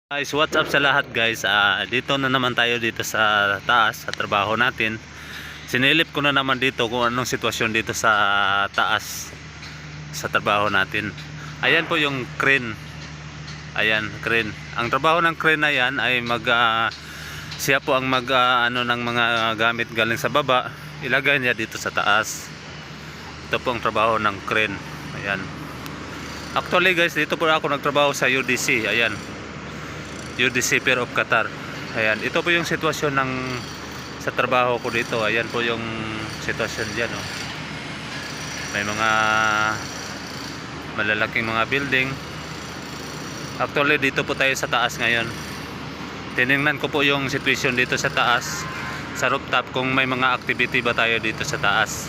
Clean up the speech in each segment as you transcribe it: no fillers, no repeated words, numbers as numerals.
Guys, what's up sa lahat guys? Dito na naman tayo dito sa taas sa trabaho natin. Sinilip ko na naman dito kung anong sitwasyon dito sa taas sa trabaho natin. Ayan po yung crane. Ayan, crane. Ang trabaho ng crane na yan ay siya po ang ano ng mga gamit galing sa baba, ilagay niya dito sa taas. Ito po ang trabaho ng crane. Ayan. Actually guys, dito po ako nagtrabaho sa UDC. Ayan. UDC Pier of Qatar. Ayan, ito po yung sitwasyon sa trabaho ko dito. Ayan po yung sitwasyon diyan, oh. May mga malalaking mga building. Actually dito po tayo sa taas ngayon. Tiningnan ko po yung sitwasyon dito sa taas, sa rooftop, kung may mga activity ba tayo dito sa taas.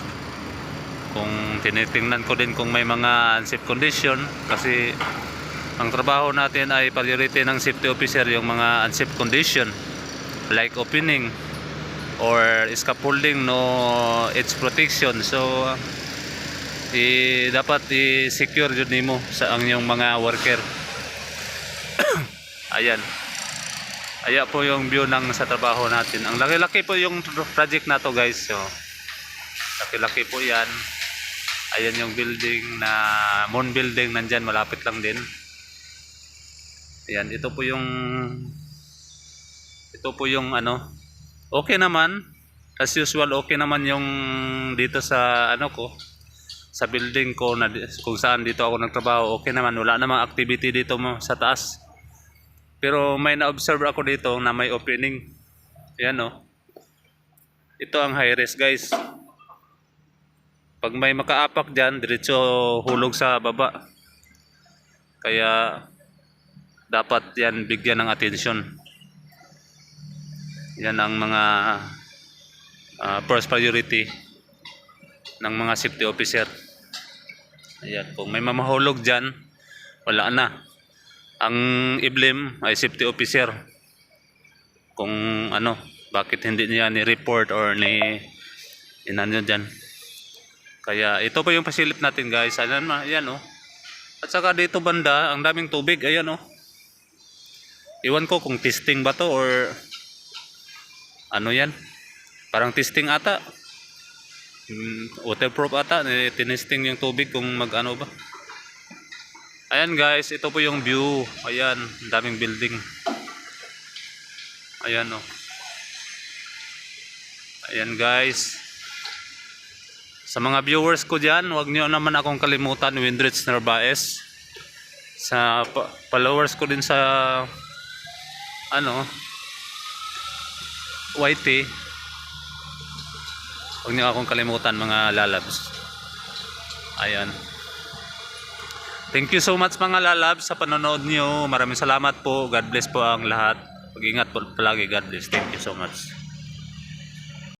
Kung tinitingnan ko din kung may mga unsafe condition, kasi ang trabaho natin ay priority ng safety officer yung mga unsafe condition like opening or scaffolding, no edge protection. So dapat i-secure yun nimo sa ang yung mga worker. Ayan. Ayan po yung view sa trabaho natin. Ang laki-laki po yung project na to guys. So laki-laki po yan. Ayan yung building na Moon Building, nandyan malapit lang din. Ayan, ito po yung ano, okay naman as usual. Okay naman yung dito sa ano ko, sa building ko na kung saan dito ako nagtrabaho. Okay naman, wala namang activity dito sa taas, pero may na-observe ako dito na may opening. Ayan, oh. Ito ang high rise guys. Pag may makaapak dyan, diretso hulog sa baba, kaya dapat yan bigyan ng atensyon. Yan ang mga first priority ng mga safety officer. Ayan, kung may mamahulog dyan, wala na. Ang iblim ay safety officer. Kung ano, bakit hindi niya ni-report or inano dyan. Kaya ito po yung pasilip natin guys. Ayan, oh. At saka dito banda, ang daming tubig. Ayan, oh. Iwan ko kung testing ba to or ano yan. Parang testing ata. Waterproof ata. Tinesting yung tubig kung mag-ano ba. Ayan guys, ito po yung view. Ayan, daming building. Ayan, oh. Ayan guys. Sa mga viewers ko dyan, huwag nyo naman akong kalimutan, Windrich Narvaez. Sa followers ko din sa ano, YT, huwag niyo akong kalimutan mga lalabs. Ayan. Thank you so much mga lalabs sa panonood niyo. Maraming salamat po. God bless po ang lahat. Pag-ingat po palagi. God bless. Thank you so much.